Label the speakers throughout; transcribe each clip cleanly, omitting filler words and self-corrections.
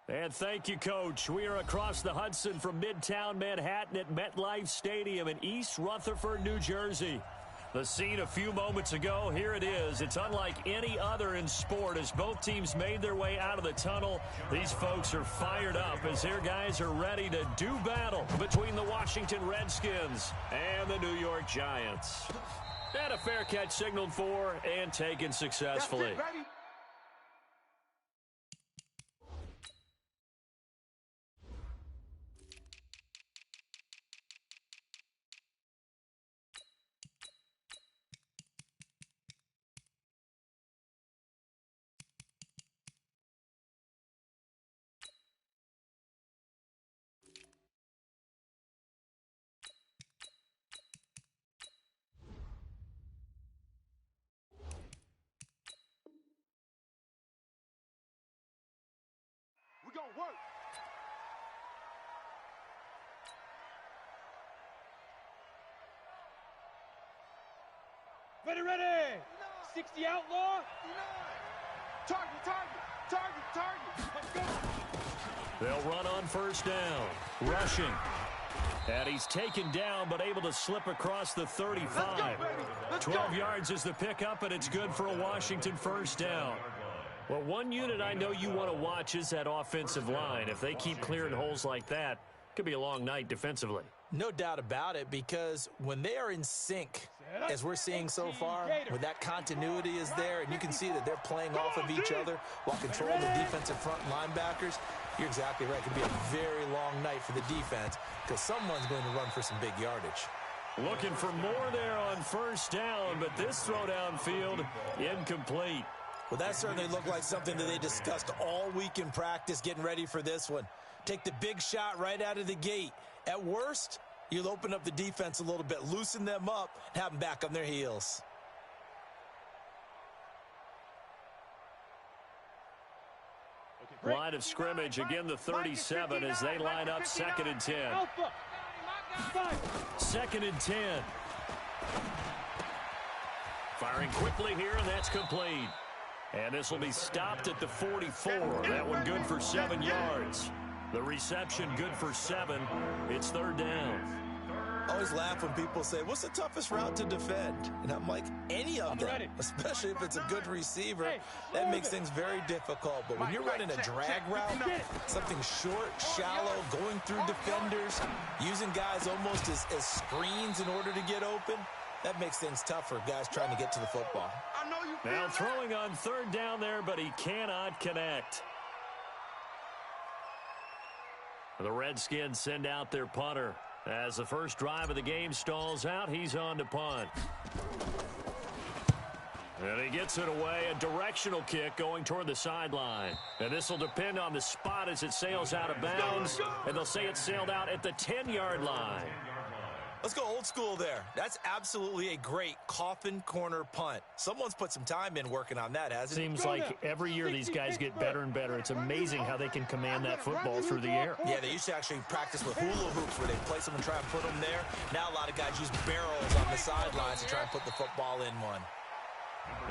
Speaker 1: And thank you, Coach. We are across the Hudson from Midtown Manhattan at MetLife Stadium in East Rutherford, New Jersey. The scene a few moments ago, here it is. It's unlike any other in sport as both teams made their way out of the tunnel. These folks are fired up as their guys are ready to do battle between the Washington Redskins and the New York Giants. And a fair catch signaled for and taken successfully.
Speaker 2: Work. Ready. 60 outlaw. Target. Let's go.
Speaker 1: They'll run on first down. Rushing. And he's taken down but able to slip across the 35. 12 yards is the pickup, and it's good for a Washington first down. Well, one unit I know you want to watch is that offensive line. If they keep clearing holes like that, it could be a long night defensively.
Speaker 3: No doubt about it, because when they are in sync, as we're seeing so far, when that continuity is there, and you can see that they're playing off of each other while controlling the defensive front linebackers, you're exactly right. It could be a very long night for the defense because someone's going to run for some big yardage.
Speaker 1: Looking for more there on first down, but this throw downfield incomplete.
Speaker 3: Well, that certainly looked like something that they discussed all week in practice getting ready for this one. Take the big shot right out of the gate. At worst, you'll open up the defense a little bit, loosen them up, and have them back on their heels.
Speaker 1: Line of scrimmage, again the 37 as they line up 2nd and 10. 2nd and 10. Firing quickly here, and that's complete. And this will be stopped at the 44. That one good for 7 yards. The reception good for 7. It's 3rd down.
Speaker 3: I always laugh when people say, what's the toughest route to defend? And I'm like, any of them, especially if it's a good receiver. That makes things very difficult. But when you're running a drag route, something short, shallow, going through defenders, using guys almost as screens in order to get open, that makes things tough for guys trying to get to the football.
Speaker 1: Now throwing on 3rd down there, but he cannot connect. The Redskins send out their punter. As the first drive of the game stalls out, he's on to punt. And he gets it away, a directional kick going toward the sideline. And this will depend on the spot as it sails out of bounds. And they'll say it sailed out at the 10-yard line.
Speaker 3: Let's go old school there. That's absolutely a great coffin corner punt. Someone's put some time in working on that, hasn't it?
Speaker 1: Seems like every year these guys get better and better. It's amazing how they can command that football through the air.
Speaker 3: Yeah, they used to actually practice with hula hoops where they place them and try and put them there. Now a lot of guys use barrels on the sidelines to try and put the football in one.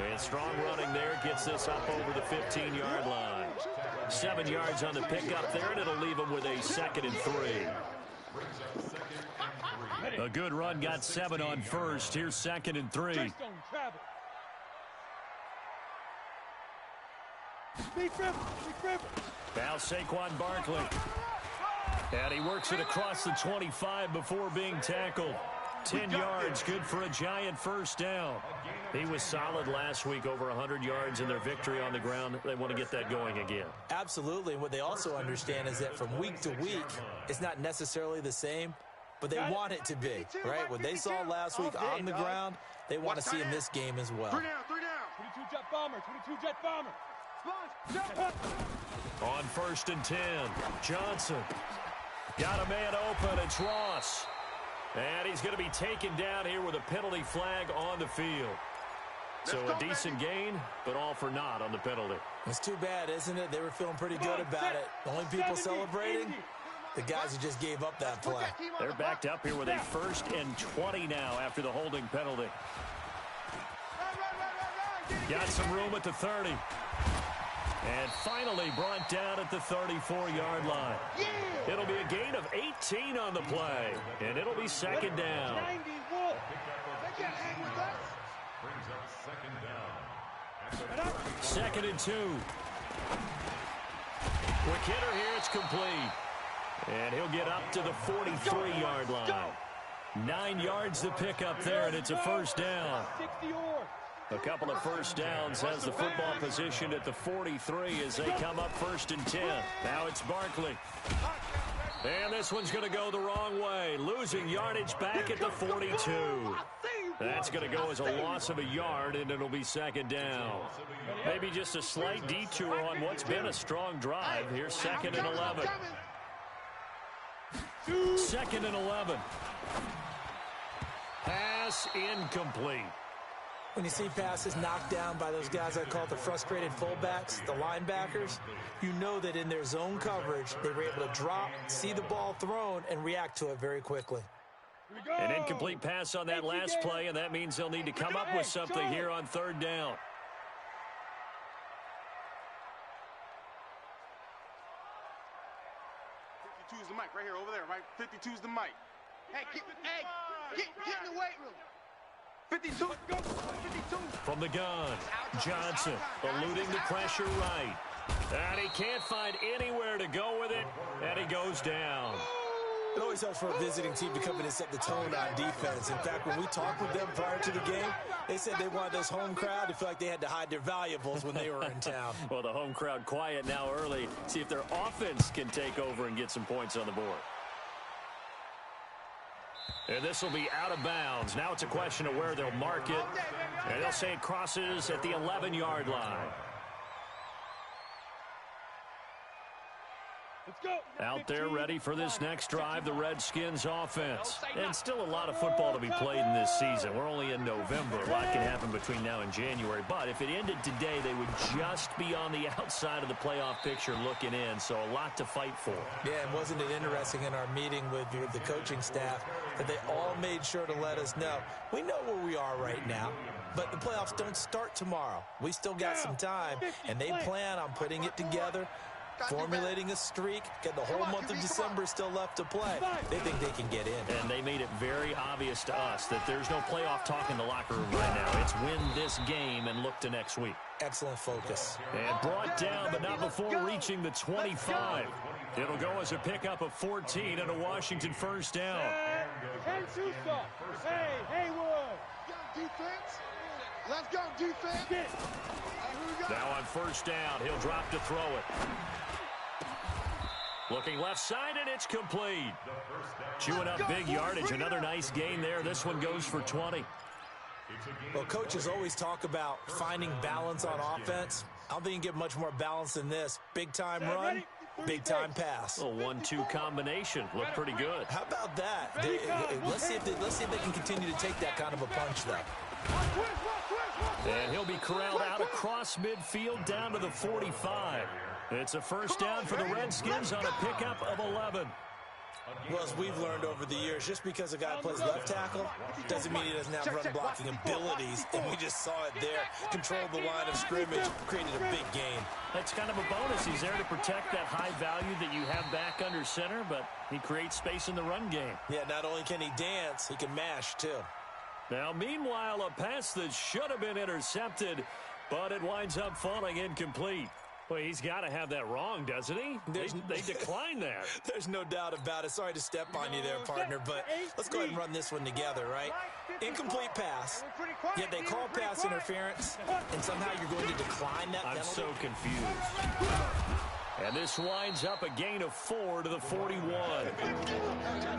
Speaker 1: And strong running there gets this up over the 15-yard line. 7 yards on the pickup there, and it'll leave them with a 2nd and 3. A good run got 7 on first. Here's 2nd and 3. Now Saquon Barkley. And he works it across the 25 before being tackled. 10 yards, good for a Giant first down. He was solid last week, over 100 yards in their victory on the ground. They want to get that going again.
Speaker 3: Absolutely. And what they also understand is that from week to week, it's not necessarily the same, but they want it to be, right? What they saw last week on the ground, they want to see in this game as well.
Speaker 2: 3 down. 22 jet bomber, 22 jet bomber.
Speaker 1: On 1st and 10, Johnson. Got a man open, it's Ross. And he's going to be taken down here with a penalty flag on the field. So a decent gain, but all for naught on the penalty.
Speaker 3: It's too bad, isn't it? They were feeling pretty good about it. The only people celebrating, the guys who just gave up that play.
Speaker 1: They're backed up here with a 1st and 20 now after the holding penalty. Got some room at the 30. And finally brought down at the 34-yard line. Yeah. It'll be a gain of 18 on the play, and it'll be second down.
Speaker 2: 90 Wolf.
Speaker 4: They can't hang with us.
Speaker 2: Brings up second down.
Speaker 1: 2nd and 2. Quick hitter here, it's complete. And he'll get up to the 43-yard line. 9 yards to pick up there, and it's a first down.
Speaker 2: 60 or.
Speaker 1: A couple of first downs has the football position at the 43 as they come up 1st and 10. Now it's Barkley. And this one's going to go the wrong way. Losing yardage back at the 42. That's going to go as a loss of a yard, and it'll be second down. Maybe just a slight detour on what's been a strong drive. Here's 2nd and 11. 2nd and 11. Pass incomplete.
Speaker 3: When you see passes knocked down by those guys I call the frustrated fullbacks, the linebackers, you know that in their zone coverage, they were able to drop, see the ball thrown, and react to it very quickly.
Speaker 1: An incomplete pass on that last play, and that means they'll need to come up with something here on 3rd down.
Speaker 2: Is the mic right here over there, right? 52 is the mic. Hey, get in the weight room. 52, go. 52.
Speaker 1: From the gun, Johnson eluding the pressure right. And he can't find anywhere to go with it, and he goes down.
Speaker 3: It always helps for a visiting team to come in and set the tone on defense. In fact, when we talked with them prior to the game, they said they wanted this home crowd to feel like they had to hide their valuables when they were in town.
Speaker 1: Well, the home crowd quiet now early. See if their offense can take over and get some points on the board. And this will be out of bounds. Now it's a question of where they'll mark it. And they'll say it crosses at the 11-yard line.
Speaker 2: Let's go.
Speaker 1: Out there ready for this next drive, the Redskins offense. And still a lot of football to be played in this season. We're only in November. A lot can happen between now and January. But if it ended today, they would just be on the outside of the playoff picture looking in. So a lot to fight for.
Speaker 3: Yeah, and wasn't it interesting in our meeting with the coaching staff that they all made sure to let us know, we know where we are right now, but the playoffs don't start tomorrow. We still got some time, and they plan on putting it together, formulating a streak, get the whole month of December still left to play. They think they can get in.
Speaker 1: And they made it very obvious to us that there's no playoff talk in the locker room right now. It's win this game and look to next week.
Speaker 3: Excellent focus.
Speaker 1: And brought down, but not before reaching the 25. It'll go as a pickup of 14 and a Washington first down.
Speaker 2: And Sousa. Hey, Haywood.
Speaker 4: Defense. Let's go, defense.
Speaker 1: Now on first down, he'll drop to throw it. Looking left side, and it's complete. Chewing up big yardage. Another nice gain there. This one goes for 20.
Speaker 3: Well, coaches always talk about finding balance on offense. I don't think you can get much more balance than this. Big-time run, big-time pass.
Speaker 1: A 1-2 combination. Looked pretty good.
Speaker 3: How about that? Let's see if they can continue to take that kind of a punch, though.
Speaker 1: And he'll be corralled out across midfield down to the 45. It's a first down for the Redskins on a pickup of 11.
Speaker 3: Well, as we've learned over the years, just because a guy plays left tackle doesn't mean he doesn't have run-blocking abilities. And we just saw it there. Controlled the line of scrimmage, created a big gain.
Speaker 1: That's kind of a bonus. He's there to protect that high value that you have back under center, but he creates space in the run game.
Speaker 3: Yeah, not only can he dance, he can mash, too.
Speaker 1: Now, meanwhile, a pass that should have been intercepted, but it winds up falling incomplete. Well, he's got to have that wrong, doesn't he? They declined that.
Speaker 3: There's no doubt about it. Sorry to step on you there, partner, but let's go ahead and run this one together, right? Incomplete pass, yet they call pass interference, and somehow you're going to decline that penalty?
Speaker 1: I'm so confused. And this winds up a gain of 4 to the 41.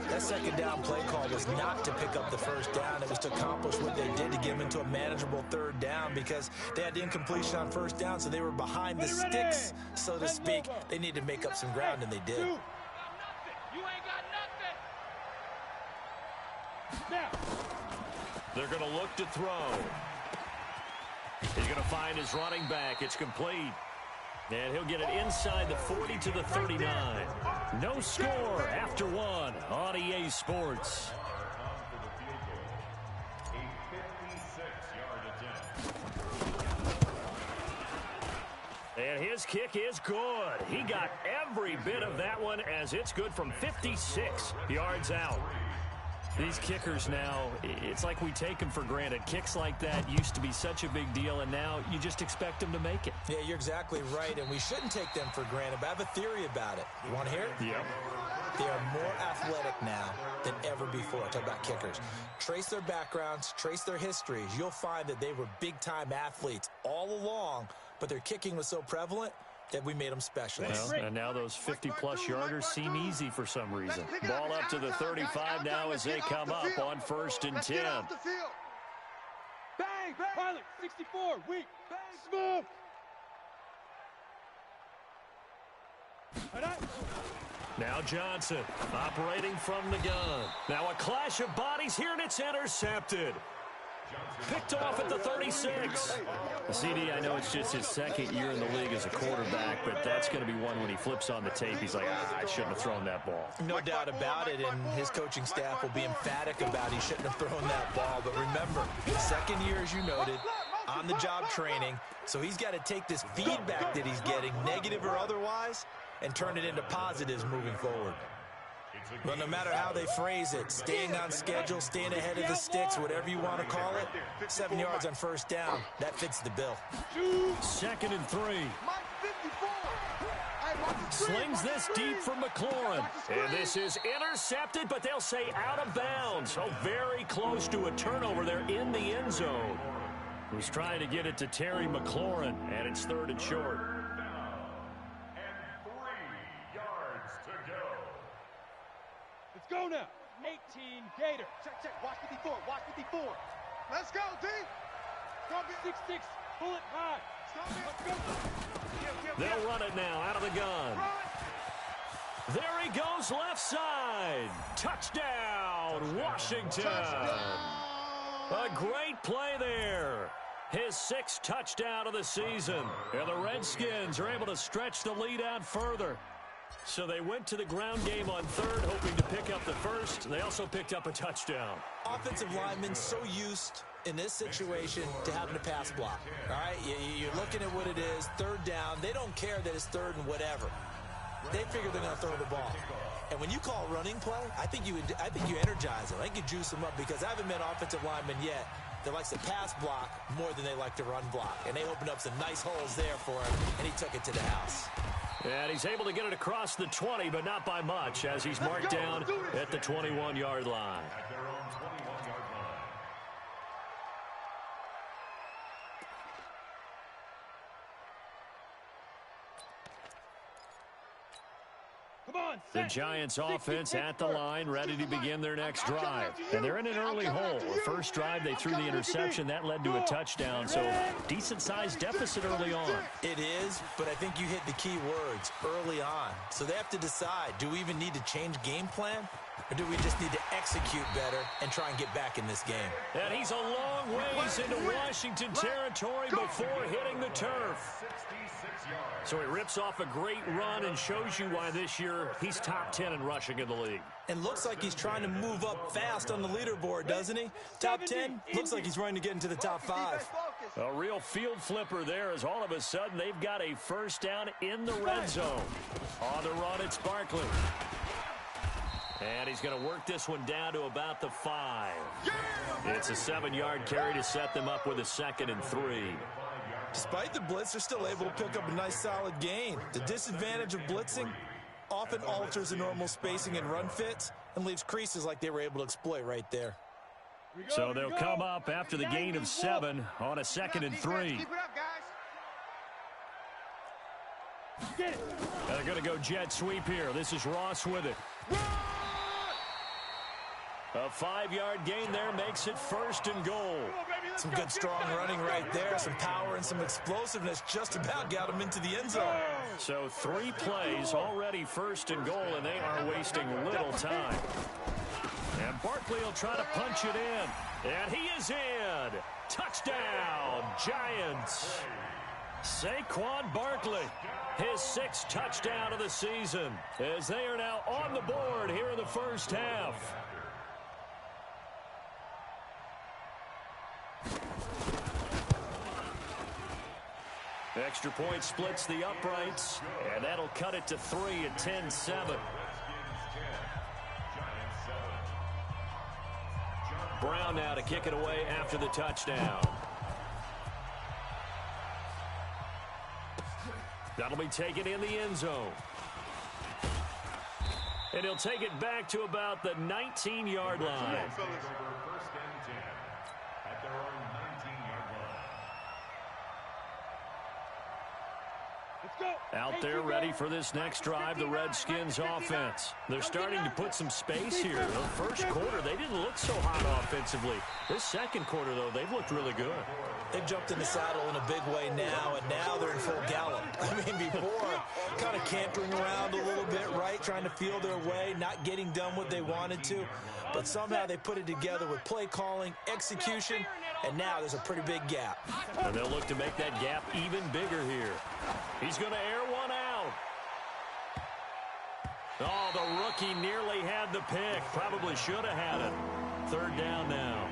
Speaker 3: That second down play call was not to pick up the first down. It was to accomplish what they did to get them into a manageable third down because they had the incompletion on first down, so they were behind the sticks, so to speak. They needed to make up some ground, and they did.
Speaker 2: You ain't got nothing. Now.
Speaker 1: They're going to look to throw. He's going to find his running back. It's complete. And he'll get it inside the 40 to the 39. No score after one on EA Sports. And his kick is good. He got every bit of that one as it's good from 56 yards out. These kickers now, it's like we take them for granted. Kicks like that used to be such a big deal, and now you just expect them to make it.
Speaker 3: Yeah, you're exactly right, and we shouldn't take them for granted, but I have a theory about it. You want to hear it?
Speaker 1: Yep.
Speaker 3: They are more athletic now than ever before. Talk about kickers. Trace their backgrounds, trace their histories. You'll find that they were big-time athletes all along, but their kicking was so prevalent that we made them specialists.
Speaker 1: Well, and now those 50-plus yarders seem easy for some reason. Ball up to the 35 now as they come up on 1st and 10.
Speaker 5: Bang, bang. Pilot, 64, weak, bang, smooth.
Speaker 1: Now Johnson operating from the gun. Now a clash of bodies here, and it's intercepted. Picked off at the 36. CD, I know it's just his second year in the league as a quarterback, but that's going to be one when he flips on the tape. He's like, I shouldn't have thrown that ball.
Speaker 3: No doubt about it, and his coaching staff will be emphatic about he shouldn't have thrown that ball. But remember, second year, as you noted, on-the-job training, so he's got to take this feedback that he's getting, negative or otherwise, and turn it into positives moving forward. But no matter how they phrase it, staying on schedule, staying ahead of the sticks, whatever you want to call it, 7 yards on 1st down, that fits the bill.
Speaker 1: 2nd and 3. Slings this deep from McLaurin. And this is intercepted, but they'll say out of bounds. So very close to a turnover there in the end zone. He's trying to get it to Terry McLaurin, and it's 3rd and short.
Speaker 5: Go now. 18 Gator.
Speaker 2: Check, check. Watch 54. Watch 54. Let's go, D.
Speaker 5: 6-6. Pull it high. Let's go.
Speaker 1: They'll run it now out of the gun. There he goes left side. Touchdown, Washington. A great play there. His 6th touchdown of the season. And the Redskins are able to stretch the lead out further. So they went to the ground game on 3rd, hoping to pick up the 1st. They also picked up a touchdown.
Speaker 3: Offensive linemen so used in this situation to having a pass block. All right, you're looking at what it is, 3rd down. They don't care that it's 3rd and whatever. They figure they're going to throw the ball. And when you call running play, I think you energize them. I think you juice them up because I haven't met offensive linemen yet that likes to pass block more than they like to run block. And they opened up some nice holes there for him, and he took it to the house.
Speaker 1: And he's able to get it across the 20, but not by much, as he's marked down at the 21-yard line. The Giants offense at the line, ready to begin their next drive. And they're in an early hole. The first drive, they threw the interception. That led to a touchdown, so decent-sized deficit early on.
Speaker 3: It is, but I think you hit the key words, early on. So they have to decide, do we even need to change game plan? Or do we just need to execute better and try and get back in this game?
Speaker 1: And he's a long ways into Washington territory before hitting the turf. So he rips off a great run and shows you why this year he's top 10 in rushing in the league.
Speaker 3: And looks like he's trying to move up fast on the leaderboard, doesn't he? Top 10, looks like he's running to get into the top 5.
Speaker 1: A real field flipper there as all of a sudden they've got a 1st down in the red zone. On the run, it's Barkley. And he's going to work this one down to about the 5. It's a 7-yard carry to set them up with a 2nd and 3.
Speaker 3: Despite the blitz, they're still able to pick up a nice solid gain. The disadvantage of blitzing often alters the normal spacing and run fits and leaves creases like they were able to exploit right there.
Speaker 1: So they'll come up after the gain of 7 on a 2nd and 3.
Speaker 2: Keep it up, guys.
Speaker 1: They're going to go jet sweep here. This is Ross with it. A 5-yard gain there makes it 1st and goal.
Speaker 3: Some good strong running right there. Some power and some explosiveness just about got him into the end zone.
Speaker 1: So 3 plays already 1st and goal, and they are wasting little time. And Barkley will try to punch it in. And he is in. Touchdown, Giants. Saquon Barkley, his 6th touchdown of the season, as they are now on the board here in the first half. Extra point splits the uprights, and that'll cut it to 3 at 10-7. Brown now to kick it away after the touchdown. That'll be taken in the end zone. And he'll take it back to about the 19-yard line. Out there ready for this next drive, the Redskins offense. They're starting to put some space here. The first quarter, they didn't look so hot offensively. This second quarter, though, they've looked really good.
Speaker 3: They've jumped in the saddle in a big way now, and now they're in full gallop. I mean, before, kind of cantering around a little bit, right, trying to feel their way, not getting done what they wanted to. But somehow they put it together with play calling, execution, and now there's a pretty big gap.
Speaker 1: And they'll look to make that gap even bigger here. He's going to air one out. Oh, the rookie nearly had the pick. Probably should have had it. Third down now.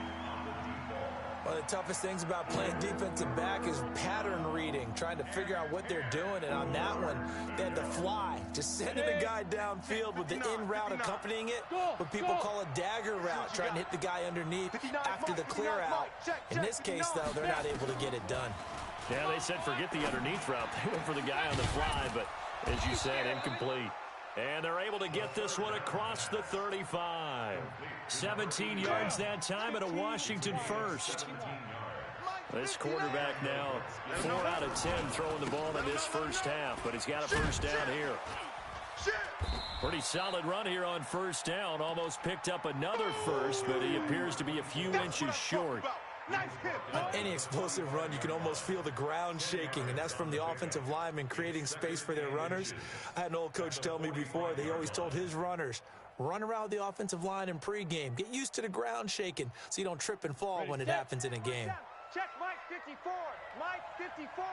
Speaker 3: One of the toughest things about playing defensive back is pattern reading, trying to figure out what they're doing. And on that one, they had to fly, just sending a guy downfield with the in route accompanying it, what people call a dagger route, trying to hit the guy underneath after the clear out. In this case, though, they're not able to get it done.
Speaker 1: Yeah, they said forget the underneath route. They went for the guy on the fly, but as you said, incomplete. And they're able to get this one across the 35. 17 yards that time and a Washington first. This quarterback now 4 out of 10 throwing the ball in this first half, but he's got a first down here. Pretty solid run here on first down. Almost picked up another first, but he appears to be a few inches short.
Speaker 3: On any explosive run, you can almost feel the ground shaking, and that's from the offensive linemen creating space for their runners. I had an old coach tell me before, they always told his runners, run around the offensive line in pregame. Get used to the ground shaking so you don't trip and fall when it happens in a game.
Speaker 5: Check Mike 54. Mike 54.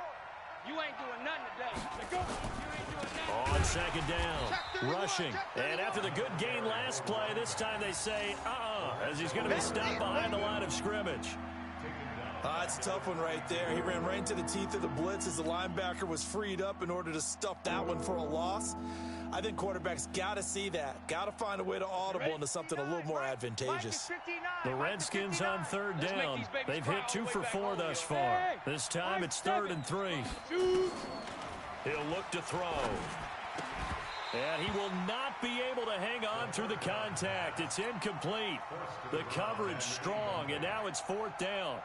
Speaker 5: You ain't doing nothing today. Go. You ain't doing nothing.
Speaker 1: On second down, rushing. And after the good gain last play, this time they say, as he's going to be stopped behind the line of scrimmage.
Speaker 3: It's a tough one right there. He ran right into the teeth of the blitz as the linebacker was freed up in order to stuff that one for a loss. I think quarterbacks got to see that. Got to find a way to audible into something a little more advantageous.
Speaker 1: The Redskins on third down. They've hit 2 for 4 thus far. This time it's 3rd and 3. He'll look to throw. And he will not be able to hang on through the contact. It's incomplete. The coverage strong, and now it's 4th down.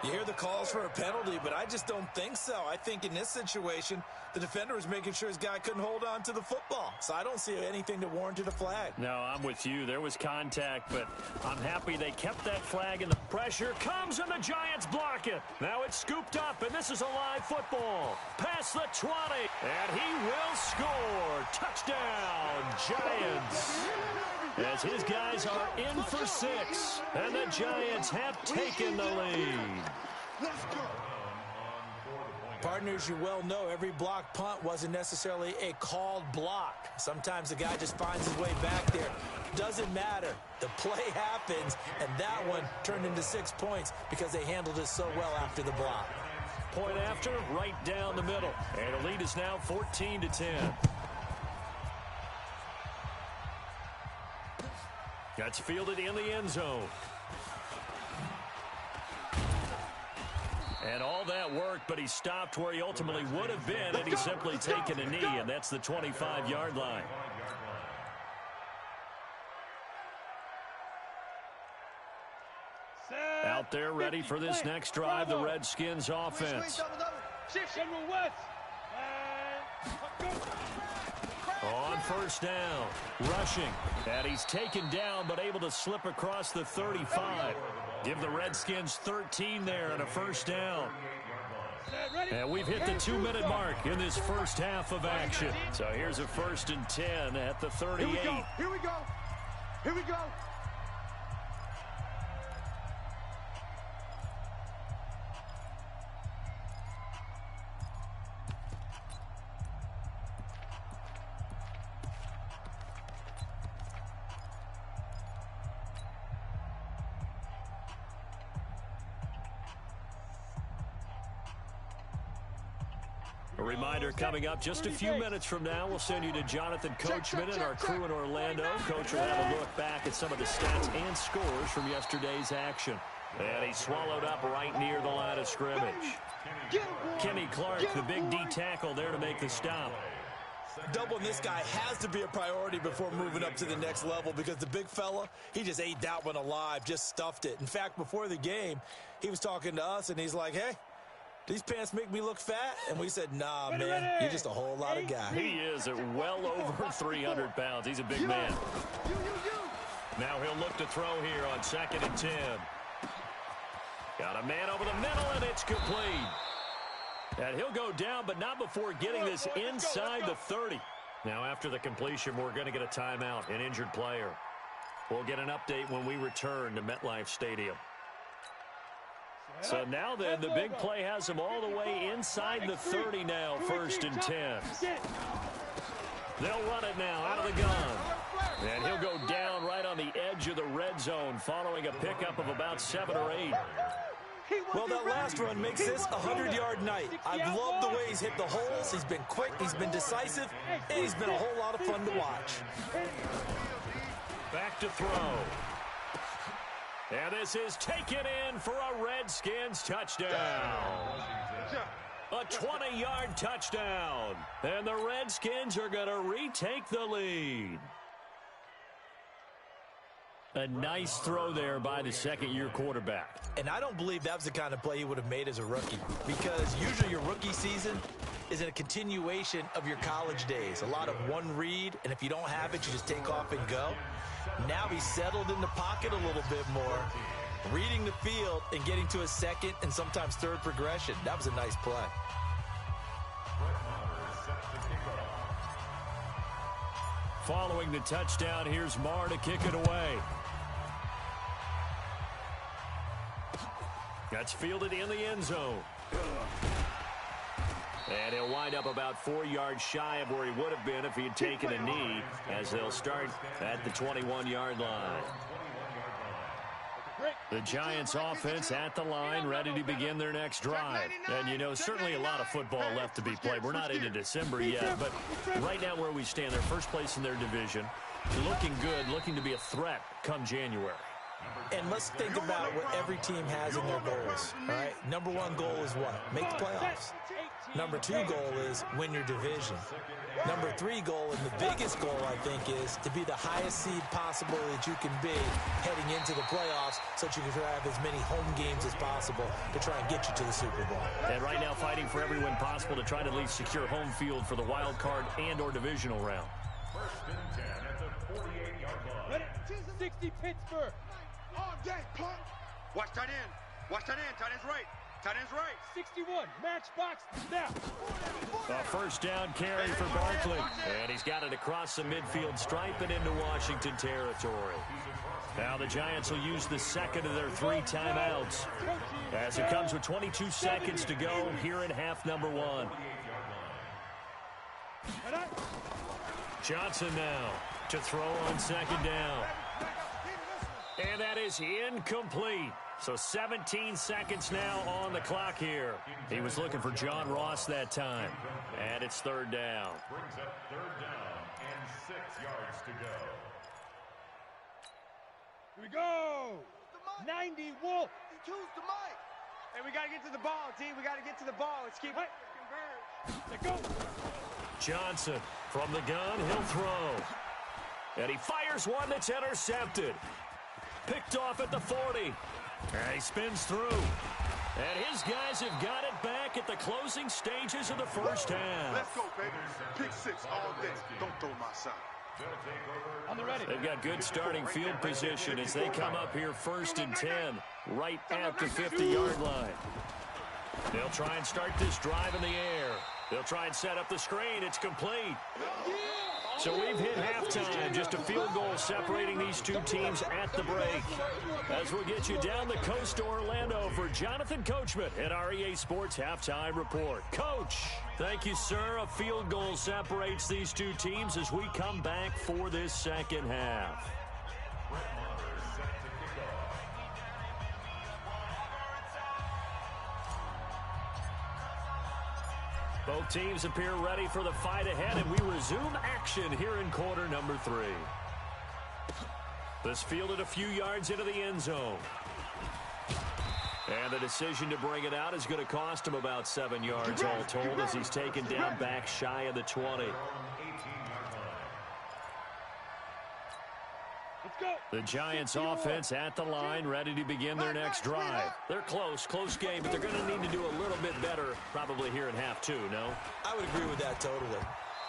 Speaker 3: You hear the calls for a penalty, but I just don't think so. I think in this situation, the defender was making sure his guy couldn't hold on to the football. So I don't see anything that warranted a flag.
Speaker 1: No, I'm with you. There was contact, but I'm happy they kept that flag, and the pressure comes, and the Giants block it. Now it's scooped up, and this is a live football. Past the 20, and he will score. Touchdown, Giants. As his guys are in for 6, and the Giants have taken the lead.
Speaker 4: Let's go.
Speaker 3: Partners, you well know every block punt wasn't necessarily a called block. Sometimes the guy just finds his way back there. Doesn't matter. The play happens, and that one turned into 6 points because they handled it so well after the block.
Speaker 1: Point after, right down the middle. And the lead is now 14-10. That's fielded in the end zone. And all that worked, but he stopped where he ultimately would have been, and he's simply taken a knee, and that's the 25-yard line. Out there ready for this next drive, the Redskins offense. On first down, rushing, and he's taken down but able to slip across the 35. Give the Redskins 13 there and a first down. And we've hit the 2-minute mark in this first half of action. So here's a 1st and 10 at the 38.
Speaker 4: Here we go. Here we go. Here we go.
Speaker 1: A reminder coming up just a few minutes from now, we'll send you to Jonathan Coachman and our crew in Orlando. Coach will have a look back at some of the stats and scores from yesterday's action. And he swallowed up right near the line of scrimmage. Kenny Clark, the big D tackle there to make the stop.
Speaker 3: Doubling this guy has to be a priority before moving up to the next level because the big fella, he just ate that one alive, just stuffed it. In fact, before the game, he was talking to us, and he's like, hey, these pants make me look fat? And we said, nah, man, you're just a whole lot of guy.
Speaker 1: He is at well over 300 pounds. He's a big man. Now he'll look to throw here on 2nd and 10. Got a man over the middle, and it's complete. And he'll go down, but not before getting this inside the 30. Now, after the completion, we're going to get a timeout, an injured player. We'll get an update when we return to MetLife Stadium. So now then, the big play has him all the way inside the 30 now, 1st and 10. They'll run it now out of the gun. And he'll go down right on the edge of the red zone following a pickup of about 7 or 8.
Speaker 3: Well, that last run makes this a 100-yard night. I've loved the way he's hit the holes. He's been quick, he's been decisive, and he's been a whole lot of fun to watch.
Speaker 1: Back to throw. And this is taken in for a Redskins touchdown. A 20-yard touchdown. And the Redskins are going to retake the lead. A nice throw there by the second-year quarterback.
Speaker 3: And I don't believe that was the kind of play he would have made as a rookie, because usually your rookie season is in a continuation of your college days. A lot of one read, and if you don't have it, you just take off and go. Now he's settled in the pocket a little bit more, reading the field and getting to a second and sometimes third progression. That was a nice play.
Speaker 1: Following the touchdown, here's Marr to kick it away. That's fielded in the end zone. And he'll wind up about 4 yards shy of where he would have been if he had taken a knee, as they'll start at the 21-yard line. The Giants offense at the line, ready to begin their next drive. And, you know, certainly a lot of football left to be played. We're not into December yet, but right now where we stand, they're first place in their division, looking good, looking to be a threat come January.
Speaker 3: And let's think about what every team has in their goals, all right? Number one goal is what? Make the playoffs. Number two goal is win your division. Number three goal, and the biggest goal, I think, is to be the highest seed possible that you can be heading into the playoffs so that you can have as many home games as possible to try and get you to the Super Bowl.
Speaker 1: And right now fighting for every win possible to try to at least secure home field for the wild card and or divisional round.
Speaker 5: 1st and 10 at the 48-yard line. 60 Pittsburgh.
Speaker 4: All day, punk.
Speaker 2: Watch tight end. Watch tight end. Tight end's right. Tight end's right.
Speaker 5: 61. Matchbox now.
Speaker 1: A first down carry for Barkley. And he's got it across the midfield stripe and into Washington territory. Now the Giants will use the second of their 3 timeouts, as it comes with 22 seconds to go here in half number 1. Johnson now to throw on 2nd down. And that is incomplete. So 17 seconds now on the clock here. He was looking for John Ross that time. And it's 3rd down.
Speaker 6: Brings up 3rd down and 6 yards to go.
Speaker 5: Here we go. 90 Wolf.
Speaker 4: Choose the mic.
Speaker 2: Hey, we got to get to the ball, T. We got to get to the ball. Let's keep it converged.
Speaker 5: Let's go.
Speaker 1: Johnson from the gun. He'll throw. And he fires one that's intercepted. Picked off at the 40. And he spins through. And his guys have got it back at the closing stages of the first half.
Speaker 4: Let's go, baby. Pick 6 all day. Don't throw my side.
Speaker 5: On the ready.
Speaker 1: They've got good starting field position as they come up here 1st and 10, right at the 50-yard line. They'll try and start this drive in the air. They'll try and set up the screen. It's complete. So we've hit halftime, just a field goal separating these two teams at the break. As we'll get you down the coast to Orlando for Jonathan Coachman at our EA Sports Halftime Report. Coach, thank you, sir. A field goal separates these two teams as we come back for this second half. Both teams appear ready for the fight ahead, and we resume action here in quarter number 3. This fielded a few yards into the end zone. And the decision to bring it out is going to cost him about 7 yards all told as he's taken down back shy of the 20. The Giants offense at the line, ready to begin their next drive. They're close game, but they're going to need to do a little bit better probably here in half 2, no?
Speaker 3: I would agree with that totally.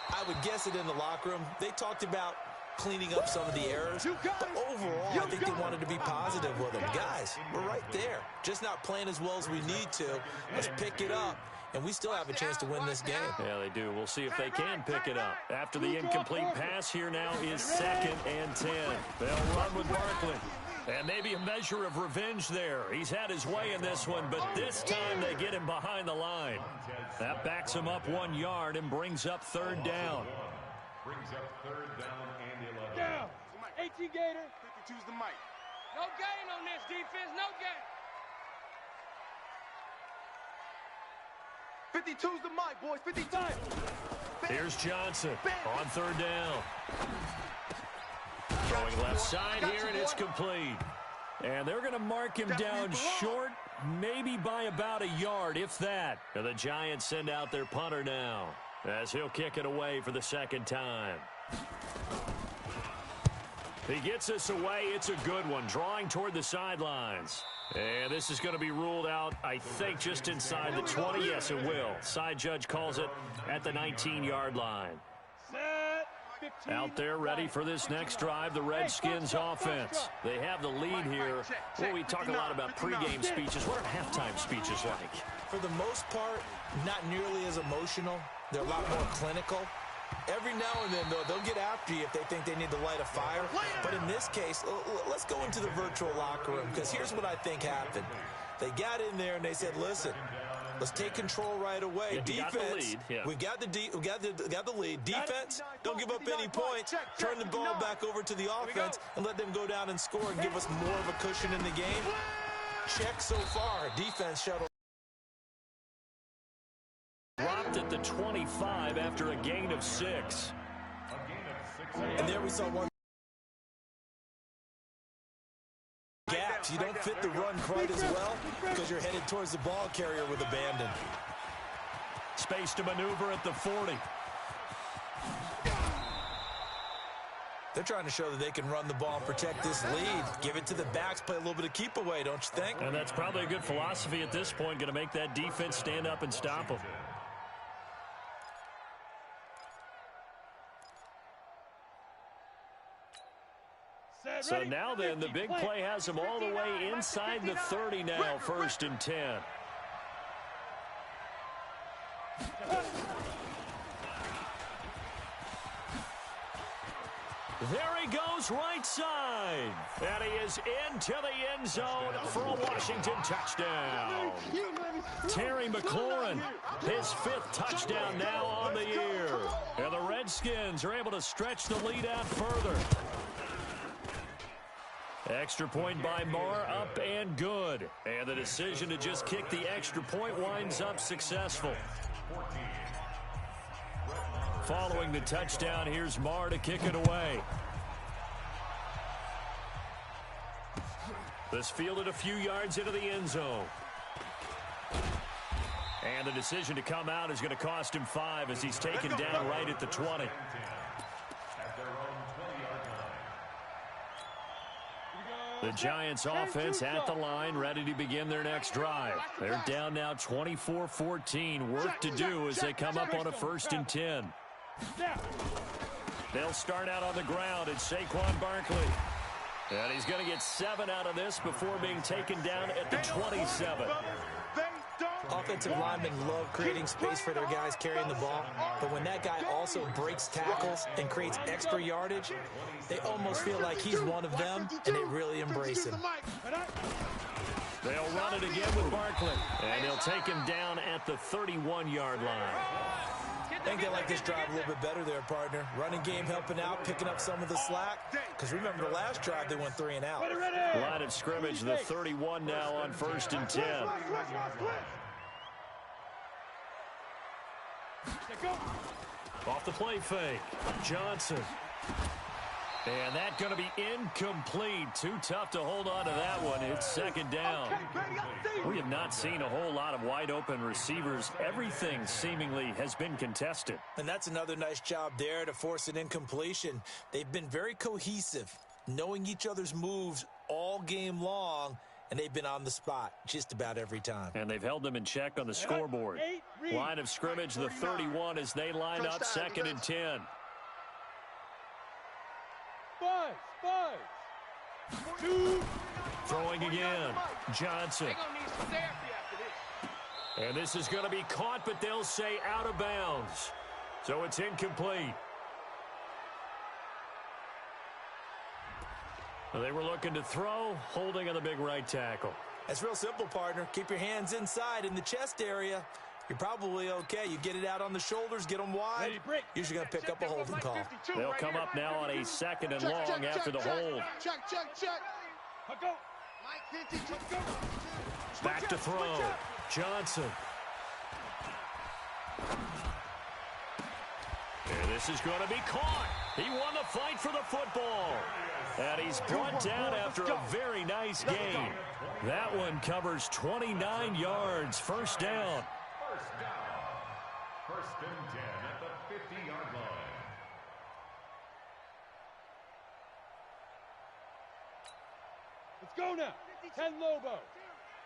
Speaker 3: I would guess it in the locker room. They talked about cleaning up some of the errors, but overall, I think they wanted to be positive with them. Guys, we're right there. Just not playing as well as we need to. Let's pick it up, and we still have a chance to win this game.
Speaker 1: Yeah, they do. We'll see if they can pick it up. After the incomplete pass, here now is 2nd and 10. They'll run with Barkley. And maybe a measure of revenge there. He's had his way in this one, but this time they get him behind the line. That backs him up 1 yard and brings up 3rd down.
Speaker 6: Brings up 3rd down and 11.
Speaker 5: Down. 18 Gator.
Speaker 2: 52's the mic.
Speaker 5: No gain on this defense. No gain.
Speaker 2: 52's the mic, boys. 52.
Speaker 1: Here's Johnson on 3rd down. Throwing left side here, and it's complete. And they're going to mark him down short, maybe by about a yard, if that. And the Giants send out their punter now, as he'll kick it away for the 2nd time. He gets us away. It's a good one, drawing toward the sidelines. And this is going to be ruled out, I think, just inside the 20. Yes, it will. Side judge calls it at the 19-yard line. Out there ready for this next drive, the Redskins offense. They have the lead here. Well, we talk a lot about pregame speeches. What are halftime speeches like?
Speaker 3: For the most part, not nearly as emotional. They're a lot more clinical. Every now and then, though, they'll get after you if they think they need to light a fire. But in this case, let's go into the virtual locker room, because here's what I think happened. They got in there and they said, listen, let's take control right away. Defense, we got the lead. Defense, don't give up any points. Turn the ball back over to the offense and let them go down and score and give us more of a cushion in the game. Check so far. Defense shuttle.
Speaker 1: Dropped at the 25 after a gain of 6.
Speaker 3: And there we saw one. Gaps. You don't fit the run quite as well because you're headed towards the ball carrier with abandon.
Speaker 1: Space to maneuver at the 40.
Speaker 3: They're trying to show that they can run the ball and protect this lead. Give it to the backs, play a little bit of keep away, don't you think?
Speaker 1: And that's probably a good philosophy at this point, going to make that defense stand up and stop them. So now then, the big play has them all the way inside the 30 now, 1st and 10. There he goes, right side. And he is into the end zone for a Washington touchdown. Terry McLaurin, his 5th touchdown now on the year. And the Redskins are able to stretch the lead out further. Extra point by Marr, up and good. And the decision to just kick the extra point winds up successful. Following the touchdown, here's Marr to kick it away. This fielded a few yards into the end zone. And the decision to come out is going to cost him 5 as he's taken down right at the 20. The Giants offense at the line, ready to begin their next drive. They're down now 24-14. Work to do as they come up on a 1st and 10. They'll start out on the ground. It's Saquon Barkley. And he's going to get 7 out of this before being taken down at the 27.
Speaker 3: Offensive linemen love creating space for their guys carrying the ball, but when that guy also breaks tackles and creates extra yardage, they almost feel like he's one of them, and they really embrace him.
Speaker 1: They'll run it again with Barkley, and they'll take him down at the 31-yard line.
Speaker 3: I think they like this drive a little bit better there, partner. Running game helping out, picking up some of the slack. Because remember, the last drive, they went 3 and out.
Speaker 1: Line of scrimmage, the 31 now on 1st and 10. Off the play fake. Johnson. And that's going to be incomplete. Too tough to hold on to that one. It's second down. We have not seen a whole lot of wide-open receivers. Everything seemingly has been contested.
Speaker 3: And that's another nice job there to force an incompletion. They've been very cohesive, knowing each other's moves all game long, and they've been on the spot just about every time.
Speaker 1: And they've held them in check on the scoreboard. Line of scrimmage, the 31 as they line up second and 10. Throwing again. Johnson. And this is going to be caught, but they'll say out of bounds. So it's incomplete. They were looking to throw, holding on the big right tackle.
Speaker 3: That's real simple, partner. Keep your hands inside in the chest area. You're probably okay. You get it out on the shoulders, get them wide. Usually going to pick up a holding call.
Speaker 1: They'll come up now on a second and long after the hold. Back to throw. Johnson. And this is going to be caught. He won the fight for the football. And he's brought down after a very nice game. That one covers 29 yards. First down.
Speaker 6: First and 10 at the 50-yard line.
Speaker 5: Let's go now. 10 Lobo.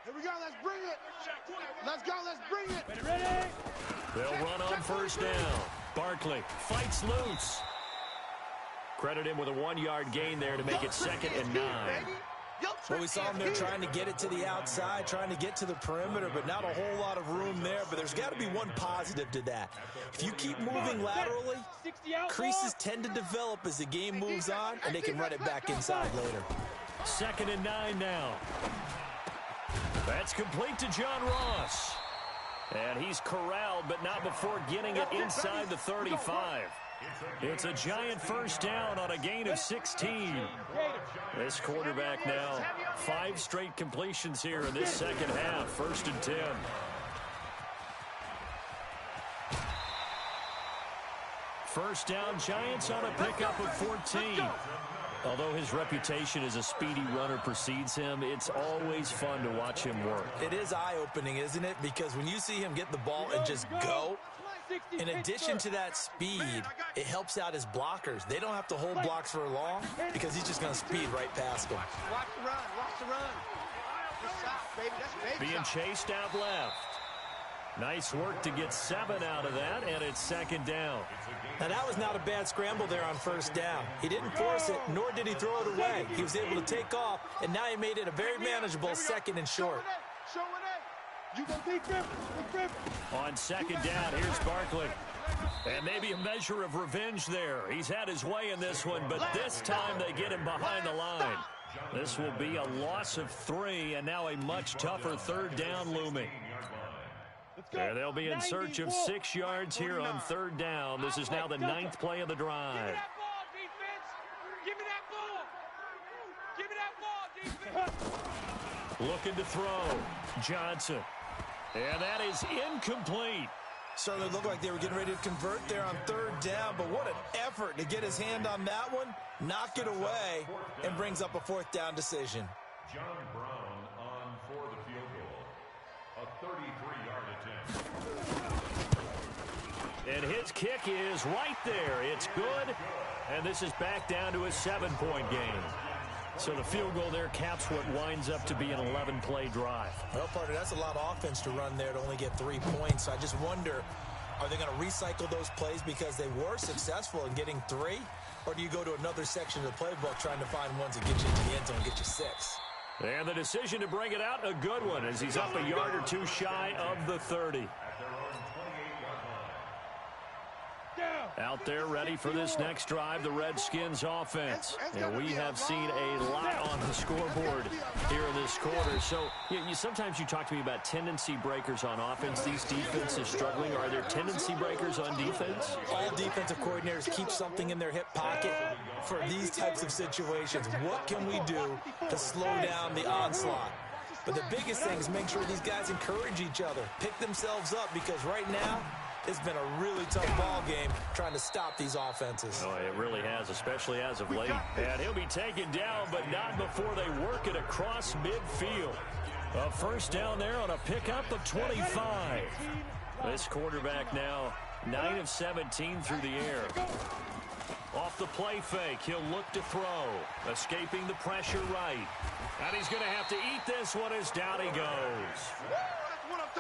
Speaker 4: Here we go. Let's bring it. Let's go. Let's bring it.
Speaker 5: Ready?
Speaker 1: They'll run on first down. Barkley fights loose. Credit him with a 1-yard gain there to make it second and 9.
Speaker 3: Well, we saw him there trying to get it to the outside, trying to get to the perimeter, but not a whole lot of room there. But there's got to be one positive to that. If you keep moving laterally, creases tend to develop as the game moves on, and they can run it back inside later.
Speaker 1: Second and 9 now. That's complete to John Ross. And he's corralled, but not before getting it inside the 35. It's a giant first down on a gain of 16. This quarterback now, 5 straight completions here in this second half. First and 10. First down, Giants on a pickup of 14. Although his reputation as a speedy runner precedes him, it's always fun to watch him work.
Speaker 3: It is eye-opening, isn't it? Because when you see him get the ball and just go, in addition to that speed, it helps out his blockers. They don't have to hold blocks for long because he's just going to speed right past them.
Speaker 2: Watch the run. Watch the run. Good shot, baby. That's baby
Speaker 1: Being
Speaker 2: shot.
Speaker 1: chased out left. Nice work to get 7 out of that, and it's second down.
Speaker 3: Now, that was not a bad scramble there on first down. He didn't force it, nor did he throw it away. He was able to take off, and now he made it a very manageable second and short.
Speaker 5: You go deep grip.
Speaker 1: On second down, here's Barkley. And maybe a measure of revenge there. He's had his way in this one, but this time they get him behind the line. This will be a loss of 3, and now a much tougher third down looming. There they'll be in search of 6 yards here on third down. This is now the 9th play of the drive.
Speaker 5: Give me that ball, defense. Give me that ball, defense.
Speaker 1: Looking to throw. Johnson. And that is incomplete.
Speaker 3: Certainly looked like they were getting ready to convert there on third down, but what an effort to get his hand on that one, knock it away, and brings up a 4th down decision.
Speaker 6: John Brown on for the field goal. A 33-yard attempt.
Speaker 1: And his kick is right there. It's good. And this is back down to a 7-point game. So the field goal there caps what winds up to be an 11-play drive.
Speaker 3: Well, partner, that's a lot of offense to run there to only get 3 points. So I just wonder, are they going to recycle those plays because they were successful in getting 3? Or do you go to another section of the playbook trying to find ones that get you into the end zone and get you 6?
Speaker 1: And the decision to bring it out, a good one, as he's up a yard or 2 shy of the 30. Out there ready for this next drive, the Redskins offense. And we have seen a lot on the scoreboard here in this quarter. So sometimes you talk to me about tendency breakers on offense. These defenses struggling. Are there tendency breakers on defense?
Speaker 3: All defensive coordinators keep something in their hip pocket for these types of situations. What can we do to slow down the onslaught? But the biggest thing is make sure these guys encourage each other, pick themselves up, because right now It's been a really tough ball game trying to stop these offenses.
Speaker 1: Oh, it really has, especially as of late. And he'll be taken down, but not before they work it across midfield. A first down there on a pickup of 25. This quarterback now 9 of 17 through the air. Off the play fake, he'll look to throw. Escaping the pressure right. And he's going to have to eat this one as down he goes.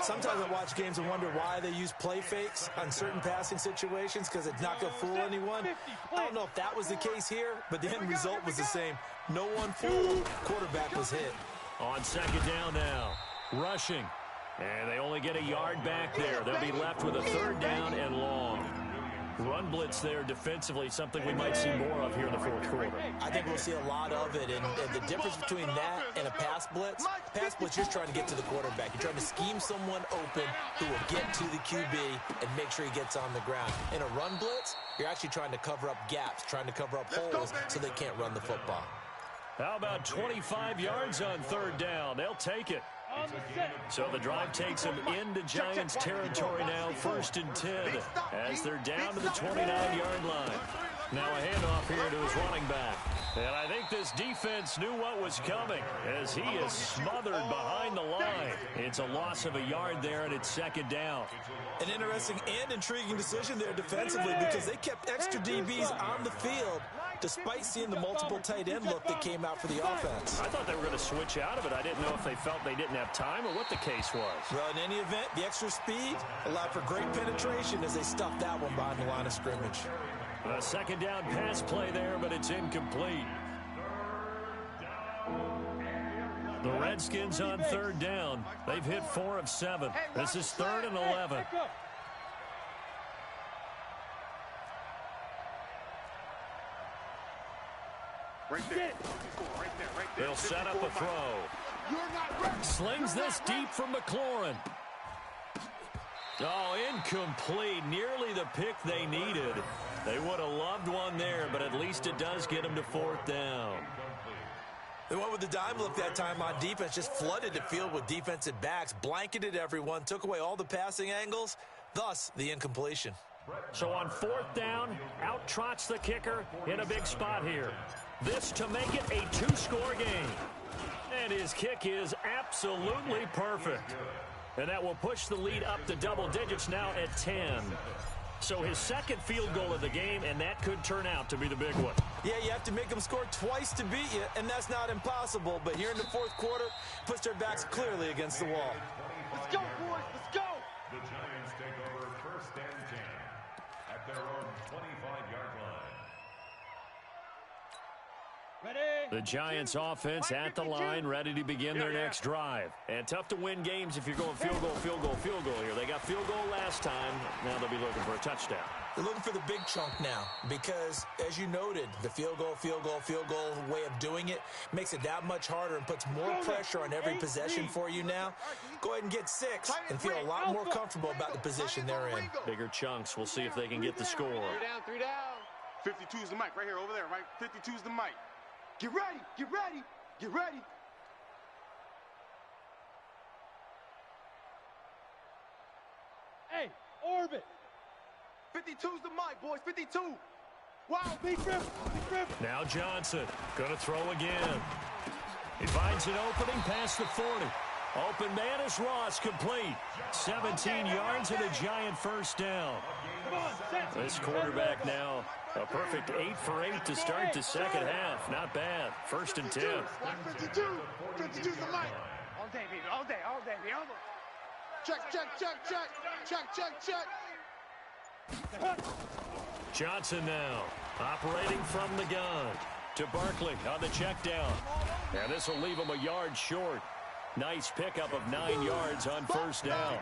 Speaker 3: Sometimes I watch games and wonder why they use play fakes on certain passing situations because it's not going to fool anyone. I don't know if that was the case here, but the end result was the same. No one fooled. Quarterback was hit.
Speaker 1: On second down now, rushing. And they only get a yard back there. They'll be left with a third down and long. Run blitz there defensively, something we might see more of here in the fourth quarter.
Speaker 3: I think we'll see a lot of it, and the difference between that and a pass blitz, you're trying to get to the quarterback. You're trying to scheme someone open who will get to the QB and make sure he gets on the ground. In a run blitz, you're actually trying to cover up gaps, trying to cover up holes so they can't run the football.
Speaker 1: How about 25 yards on third down? They'll take it. So the drive takes them into Giants territory now, 1st and 10, as they're down to the 29-yard line. Now a handoff here to his running back. And I think this defense knew what was coming as he is smothered behind the line. It's a loss of a yard there, and it's second down.
Speaker 3: An interesting and intriguing decision there defensively because they kept extra DBs on the field despite seeing the multiple tight end look that came out for the offense.
Speaker 1: I thought they were going to switch out of it. I didn't know if they felt they didn't have time or what the case was.
Speaker 3: Well, in any event, the extra speed allowed for great penetration as they stuffed that one behind the line of scrimmage.
Speaker 1: A second down pass play there, but it's incomplete. The Redskins on third down. They've hit 4 of 7. This is 3rd and 11.
Speaker 2: Right there.
Speaker 1: They'll set up a throw. Slings this deep from McLaurin. Oh, incomplete. Nearly the pick they needed. They would have loved one there, but at least it does get them to 4th down.
Speaker 3: They went with the dime look that time on defense, just flooded the field with defensive backs, blanketed everyone, took away all the passing angles, thus the incompletion.
Speaker 1: So on 4th down, out trots the kicker in a big spot here. This to make it a 2-score game. And his kick is absolutely perfect. And that will push the lead up to double digits now at 10. So his second field goal of the game, and that could turn out to be the big one.
Speaker 3: Yeah, you have to make them score twice to beat you, and that's not impossible. But here in the fourth quarter, puts their backs clearly against the wall.
Speaker 5: Let's go, boys. Let's go.
Speaker 6: The Giants take over 1st and 10 at their own 25-yard line.
Speaker 5: Ready?
Speaker 1: The Giants offense at the line, ready to begin their next drive. And tough to win games if you're going field goal here. They got field goal last time. Now they'll be looking for a touchdown.
Speaker 3: They're looking for the big chunk now because, as you noted, the field goal way of doing it makes it that much harder and puts more pressure on every possession for you now. Go ahead and get 6 and feel a lot more comfortable about the position they're in.
Speaker 1: Bigger chunks. We'll see if they can get the score.
Speaker 2: 3 down. 52's the mic right here, over there, right? 52's the mic. Get ready, get ready, get ready.
Speaker 5: Hey, orbit.
Speaker 2: 52's the mic, boys, 52.
Speaker 5: Wow, big rip, big rip.
Speaker 1: Now Johnson, going to throw again. He finds an opening past the 40. Open man is Ross, complete. 17 yards and a Giant first down. This quarterback now a perfect 8 for 8 to start the second half. Not bad. 1st and 10.
Speaker 4: 52. 52's the mic.
Speaker 5: All day, baby, all day, baby, all day.
Speaker 4: Check.
Speaker 1: Johnson now operating from the gun to Barkley on the check down. And this will leave him a yard short. Nice pickup of 9 yards on 1st down.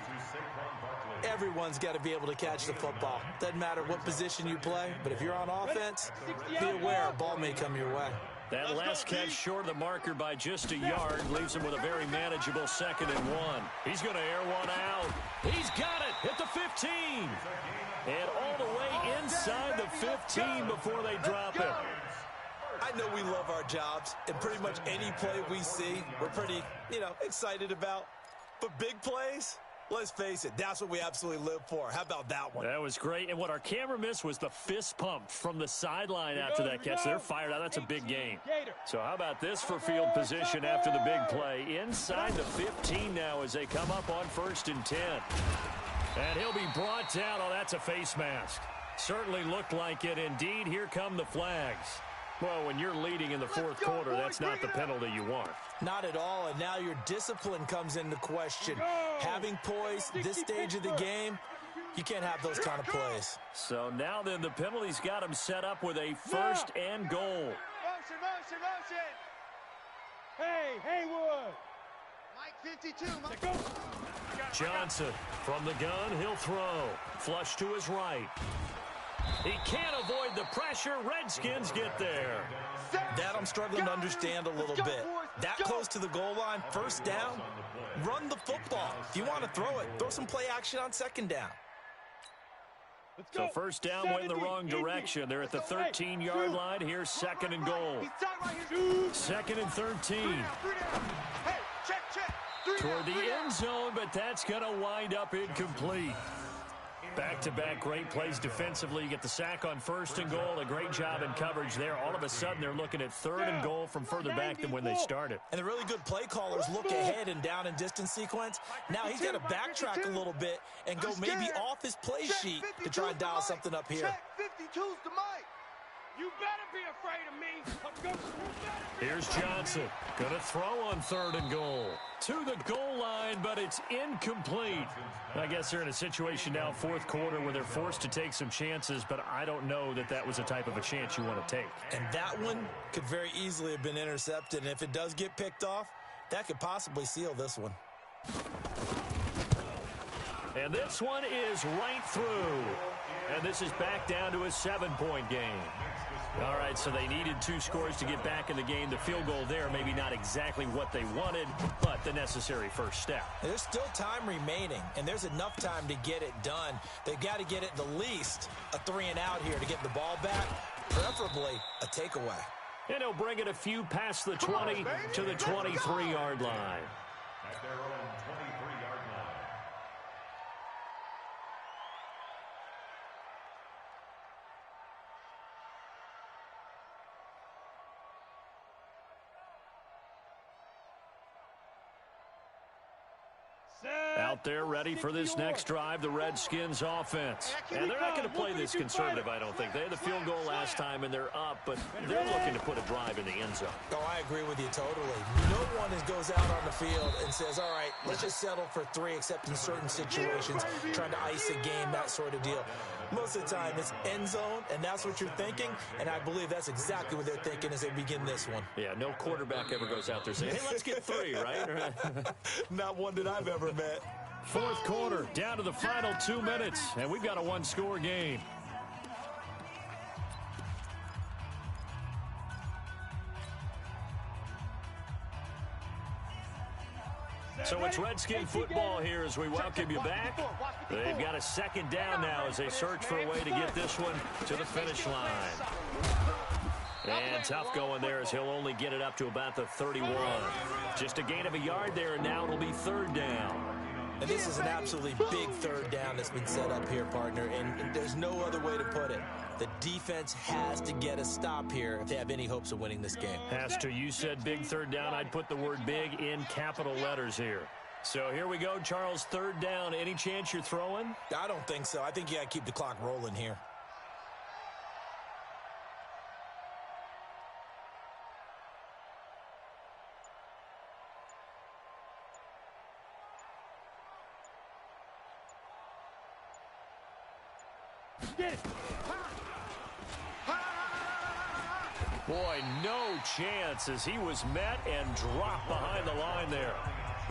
Speaker 3: Everyone's got to be able to catch the football. Doesn't matter what position you play, but if you're on offense, be aware a ball may come your way.
Speaker 1: That last catch short of the marker by just a yard leaves him with a very manageable 2nd and 1. He's going to air one out. He's got it at the 15. And all the way inside the 15 before they drop him.
Speaker 3: I know we love our jobs, and pretty much any play we see, we're pretty, excited about. But big plays, Let's face it, that's what we absolutely live for. How about that one?
Speaker 1: That was great. And what our camera missed was the fist pump from the sideline after that catch. They're fired out. That's a big game. So how about this for field position after the big play? Inside the 15 now as they come up on 1st and 10. And he'll be brought down. Oh, that's a face mask. Certainly looked like it. Indeed, here come the flags. Well, when you're leading in the fourth quarter, that's not the penalty you want.
Speaker 3: Not at all, and now your discipline comes into question. Having poise this stage of the game, you can't have those kind of plays.
Speaker 1: So now then the penalty's got him set up with a 1st and goal.
Speaker 5: Motion. Hey, Haywood.
Speaker 4: Mike 52, Mike.
Speaker 1: Johnson from the gun, he'll throw. Flush to his right. He can't avoid the pressure. Redskins get there.
Speaker 3: That I'm struggling to understand a little bit. That close to the goal line, 1st down, run the football. If you want to throw it, throw some play action on 2nd down.
Speaker 1: So 1st down went in the wrong direction. They're at the 13-yard line. Here's 2nd and goal. 2nd and 13. Toward the end zone, but that's going to wind up incomplete. Back-to-back great plays defensively. You get the sack on 1st and goal. A great job in coverage there. All of a sudden, they're looking at 3rd and goal from further back than when they started.
Speaker 3: And the really good play callers look ahead and down and distance sequence. Now he's got to backtrack a little bit and go maybe off his play sheet to try and dial something up here.
Speaker 4: 52's to Mike.
Speaker 5: You better be afraid of me.
Speaker 1: Here's Johnson. Going to throw on 3rd and goal. To the goal line, but it's incomplete. I guess they're in a situation now, 4th quarter, where they're forced to take some chances, but I don't know that that was the type of a chance you want to take.
Speaker 3: And that one could very easily have been intercepted, and if it does get picked off, that could possibly seal this one.
Speaker 1: And this one is right through. And this is back down to a 7-point game. All right, so they needed 2 scores to get back in the game. The field goal there, maybe not exactly what they wanted, but the necessary first step.
Speaker 3: There's still time remaining, and there's enough time to get it done. They've got to get it the least a 3-and-out here to get the ball back, preferably a takeaway.
Speaker 1: And he'll bring it a few past the 20 to the 23-yard line.
Speaker 6: At their own 23-yard line.
Speaker 1: Out there ready for this next drive, the Redskins offense. And they're not going to play this conservative, I don't think. They had the field goal last time, and they're up, but they're looking to put a drive in the end zone.
Speaker 3: Oh, I agree with you totally. No one goes out on the field and says, all right, let's just settle for 3, except in certain situations, trying to ice a game, that sort of deal. Most of the time, it's end zone, and that's what you're thinking, and I believe that's exactly what they're thinking as they begin this one.
Speaker 1: Yeah, no quarterback ever goes out there saying, hey, let's get 3, right?
Speaker 3: Not one that I've ever met.
Speaker 1: 4th quarter, down to the final 2 minutes, and we've got a 1-score game. So it's Redskin football here as we welcome you back. They've got a 2nd down now as they search for a way to get this one to the finish line. And tough going there as he'll only get it up to about the 31. Just a gain of a yard there, and now it'll be 3rd down.
Speaker 3: And this is an absolutely big 3rd down that's been set up here, partner, and there's no other way to put it. The defense has to get a stop here if they have any hopes of winning this game.
Speaker 1: Has to. You said big 3rd down. I'd put the word big in capital letters here. So here we go, Charles, 3rd down. Any chance you're throwing?
Speaker 3: I don't think so. I think you got to keep the clock rolling here.
Speaker 1: Boy, no chance as he was met and dropped behind the line there.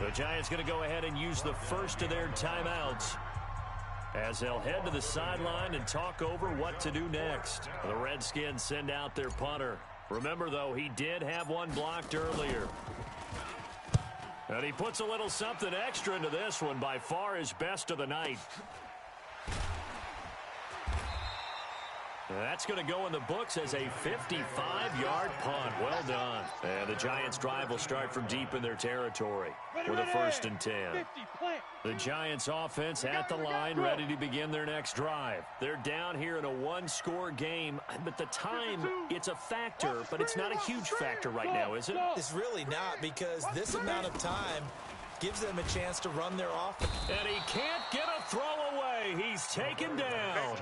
Speaker 1: The Giants going to go ahead and use the first of their timeouts as they'll head to the sideline and talk over what to do next. The Redskins send out their punter. Remember, though, he did have one blocked earlier. And he puts a little something extra into this one, by far his best of the night. That's going to go in the books as a 55-yard punt. Well done. And the Giants' drive will start from deep in their territory with a 1st and 10. The Giants' offense at the line, ready to begin their next drive. They're down here in a one-score game, but the time, it's a factor, but it's not a huge factor right now, is it?
Speaker 3: It's really not, because this amount of time gives them a chance to run their offense.
Speaker 1: And he can't get a throw away. He's taken down.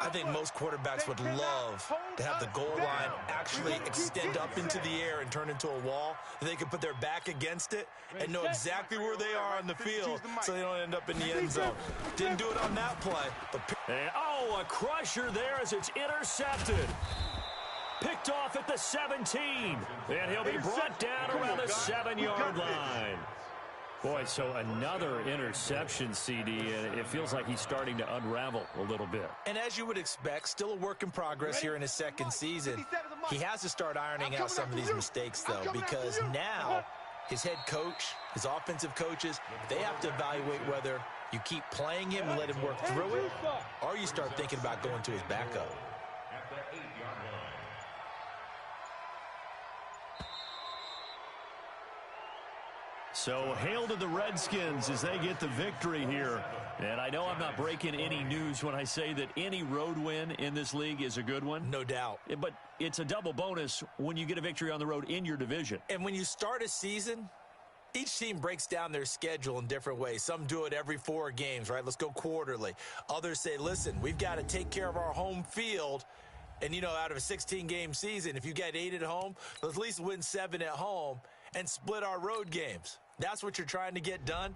Speaker 3: I think most quarterbacks would love to have the goal line actually extend up into the air and turn into a wall. They could put their back against it and know exactly where they are on the field so they don't end up in the end zone. Didn't do it on that play. But
Speaker 1: and, a crusher there as it's intercepted. Picked off at the 17. And he'll be brought down around the 7-yard line. Boy, so another interception, CD, and it feels like he's starting to unravel a little bit.
Speaker 3: And as you would expect, still a work in progress here in his second season. He has to start ironing out some of these mistakes, though, because now his head coach, his offensive coaches, they have to evaluate whether you keep playing him and let him work through it, or you start thinking about going to his backup.
Speaker 6: At the 8-yard line.
Speaker 1: So hail to the Redskins as they get the victory here. And I know I'm not breaking any news when I say that any road win in this league is a good one.
Speaker 3: No doubt.
Speaker 1: But it's a double bonus when you get a victory on the road in your division.
Speaker 3: And when you start a season, each team breaks down their schedule in different ways. Some do it every 4 games, right? Let's go quarterly. Others say, listen, we've got to take care of our home field. And, you know, out of a 16-game season, if you get 8 at home, let's at least win 7 at home and split our road games. That's what you're trying to get done.